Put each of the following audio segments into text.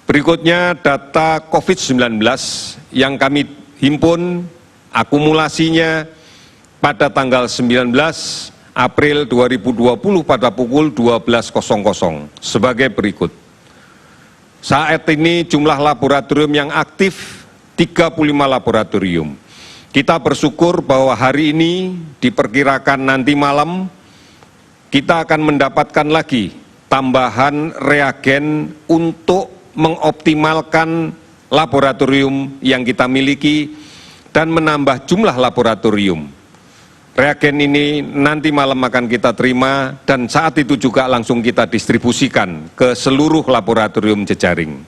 Berikutnya data COVID-19 yang kami himpun akumulasinya pada tanggal 19 April 2020 pada pukul 12.00 sebagai berikut. Saat ini jumlah laboratorium yang aktif 35 laboratorium. Kita bersyukur bahwa hari ini diperkirakan nanti malam kita akan mendapatkan lagi tambahan reagen untuk mengoptimalkan laboratorium yang kita miliki dan menambah jumlah laboratorium. Reagen ini nanti malam akan kita terima dan saat itu juga langsung kita distribusikan ke seluruh laboratorium jejaring.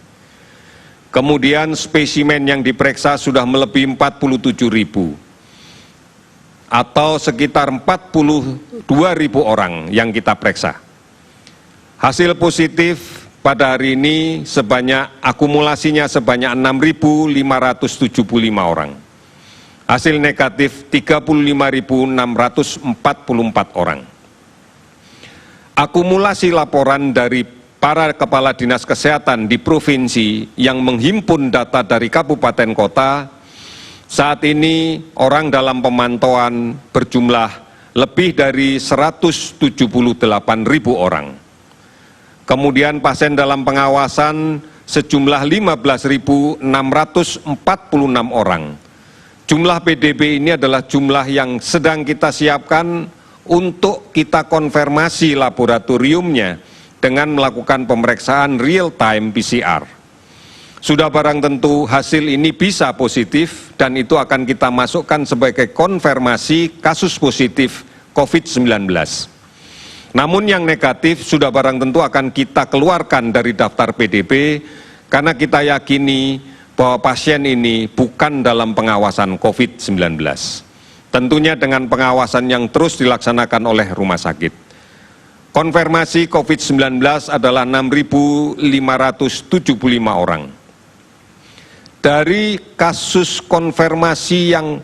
Kemudian spesimen yang diperiksa sudah melebihi 47.000 atau sekitar 42.000 orang yang kita periksa. Hasil positif pada hari ini akumulasinya sebanyak 6.575 orang. Hasil negatif 35.644 orang. Akumulasi laporan dari para kepala dinas kesehatan di provinsi yang menghimpun data dari kabupaten kota, saat ini orang dalam pemantauan berjumlah lebih dari 178.000 orang. Kemudian pasien dalam pengawasan sejumlah 15.646 orang. Jumlah PDB ini adalah jumlah yang sedang kita siapkan untuk kita konfirmasi laboratoriumnya dengan melakukan pemeriksaan real-time PCR. Sudah barang tentu hasil ini bisa positif dan itu akan kita masukkan sebagai konfirmasi kasus positif COVID-19. Namun yang negatif sudah barang tentu akan kita keluarkan dari daftar PDB karena kita yakini bahwa pasien ini bukan dalam pengawasan COVID-19. Tentunya dengan pengawasan yang terus dilaksanakan oleh rumah sakit. Konfirmasi COVID-19 adalah 6.575 orang. Dari kasus konfirmasi yang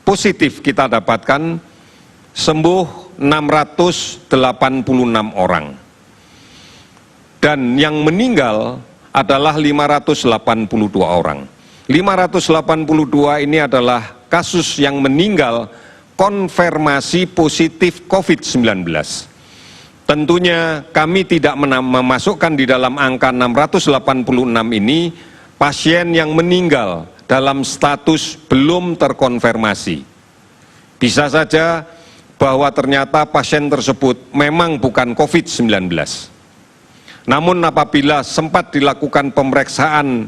positif kita dapatkan, sembuh 686 orang. Dan yang meninggal adalah 582 orang. 582 ini adalah kasus yang meninggal konfirmasi positif COVID-19. Tentunya kami tidak memasukkan di dalam angka 686 ini pasien yang meninggal dalam status belum terkonfirmasi. Bisa saja bahwa ternyata pasien tersebut memang bukan COVID-19. Namun apabila sempat dilakukan pemeriksaan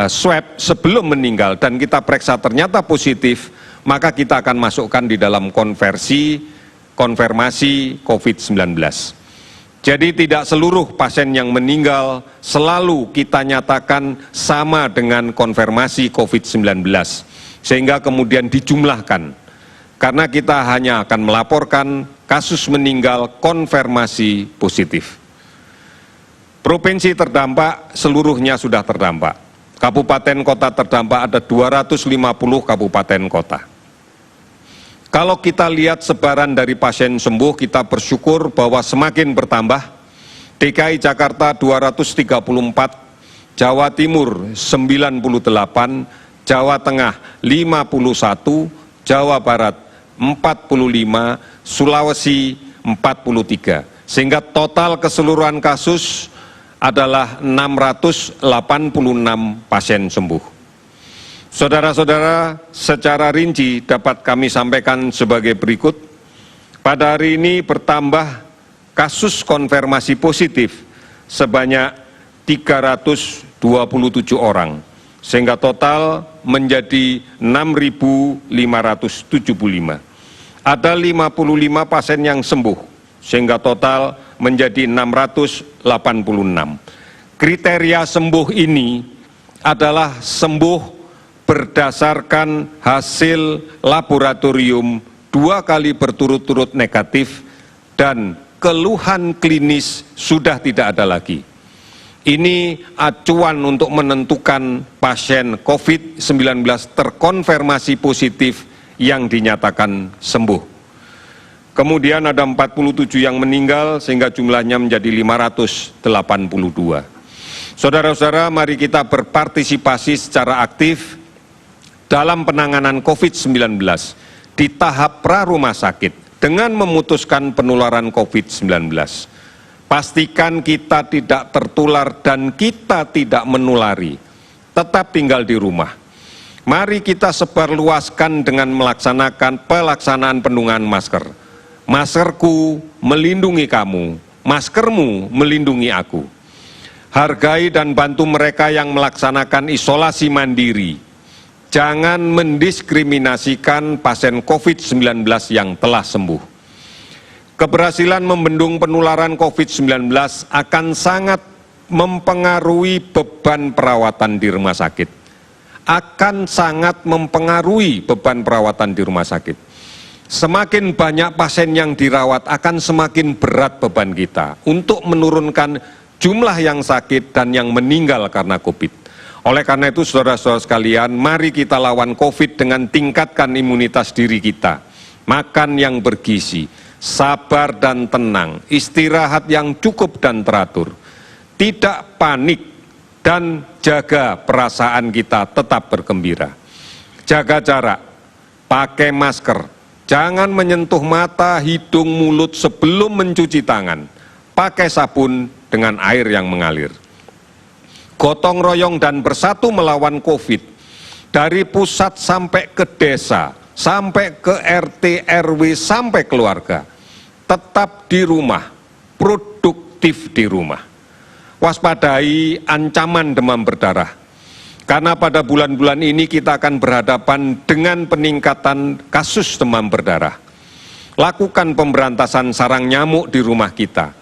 swab sebelum meninggal dan kita periksa ternyata positif, maka kita akan masukkan di dalam konfirmasi COVID-19. Jadi tidak seluruh pasien yang meninggal selalu kita nyatakan sama dengan konfirmasi COVID-19, sehingga kemudian dijumlahkan. Karena kita hanya akan melaporkan kasus meninggal konfirmasi positif. Provinsi terdampak seluruhnya sudah terdampak. Kabupaten kota terdampak ada 250 kabupaten kota. Kalau kita lihat sebaran dari pasien sembuh, kita bersyukur bahwa semakin bertambah. DKI Jakarta 234, Jawa Timur 98, Jawa Tengah 51, Jawa Barat 45, Sulawesi 43. Sehingga total keseluruhan kasus adalah 686 pasien sembuh. Saudara-saudara, secara rinci dapat kami sampaikan sebagai berikut. Pada hari ini bertambah kasus konfirmasi positif sebanyak 327 orang, sehingga total menjadi 6.575. Ada 55 pasien yang sembuh, sehingga total menjadi 686. Kriteria sembuh ini adalah sembuh berdasarkan hasil laboratorium 2 kali berturut-turut negatif dan keluhan klinis sudah tidak ada lagi. Ini acuan untuk menentukan pasien COVID-19 terkonfirmasi positif yang dinyatakan sembuh. Kemudian ada 47 yang meninggal sehingga jumlahnya menjadi 582. Saudara-saudara, mari kita berpartisipasi secara aktif dalam penanganan COVID-19 di tahap pra-rumah sakit dengan memutuskan penularan COVID-19. Pastikan kita tidak tertular dan kita tidak menulari. Tetap tinggal di rumah. Mari kita sebarluaskan dengan melaksanakan pelaksanaan penggunaan masker. Maskerku melindungi kamu, maskermu melindungi aku. Hargai dan bantu mereka yang melaksanakan isolasi mandiri. Jangan mendiskriminasikan pasien COVID-19 yang telah sembuh. Keberhasilan membendung penularan COVID-19 akan sangat mempengaruhi beban perawatan di rumah sakit. Akan sangat mempengaruhi beban perawatan di rumah sakit. Semakin banyak pasien yang dirawat akan semakin berat beban kita untuk menurunkan jumlah yang sakit dan yang meninggal karena COVID. Oleh karena itu, saudara-saudara sekalian, mari kita lawan COVID dengan tingkatkan imunitas diri kita. Makan yang bergizi, sabar dan tenang, istirahat yang cukup dan teratur. Tidak panik dan jaga perasaan kita tetap bergembira. Jaga jarak, pakai masker, jangan menyentuh mata, hidung, mulut sebelum mencuci tangan. Pakai sabun dengan air yang mengalir. Gotong royong dan bersatu melawan COVID dari pusat sampai ke desa, sampai ke RT, RW, sampai keluarga. Tetap di rumah, produktif di rumah. Waspadai ancaman demam berdarah. Karena pada bulan-bulan ini kita akan berhadapan dengan peningkatan kasus demam berdarah. Lakukan pemberantasan sarang nyamuk di rumah kita.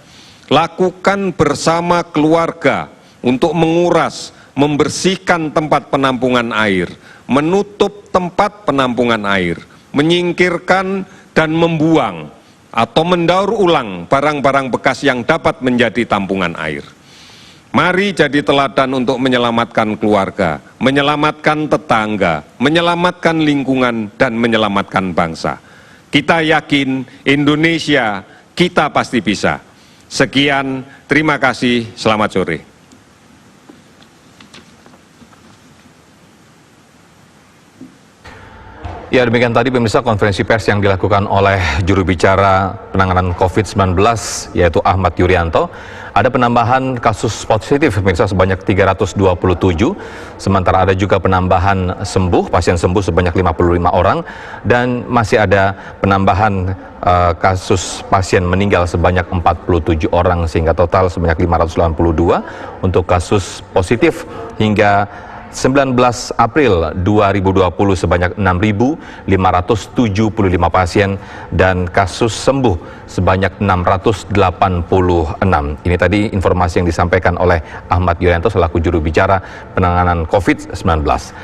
Lakukan bersama keluarga untuk menguras, membersihkan tempat penampungan air, menutup tempat penampungan air, menyingkirkan dan membuang atau mendaur ulang barang-barang bekas yang dapat menjadi tampungan air. Mari jadi teladan untuk menyelamatkan keluarga, menyelamatkan tetangga, menyelamatkan lingkungan, dan menyelamatkan bangsa. Kita yakin Indonesia, kita pasti bisa. Sekian, terima kasih, selamat sore. Ya, demikian tadi pemirsa konferensi pers yang dilakukan oleh juru bicara penanganan COVID-19 yaitu Ahmad Yuryanto. Ada penambahan kasus positif pemirsa sebanyak 327, sementara ada juga penambahan sembuh, pasien sembuh sebanyak 55 orang, dan masih ada penambahan kasus pasien meninggal sebanyak 47 orang sehingga total sebanyak 582 untuk kasus positif hingga 19 April 2020 sebanyak 6.575 pasien dan kasus sembuh sebanyak 686. Ini tadi informasi yang disampaikan oleh Ahmad Yuryanto selaku juru bicara penanganan COVID-19.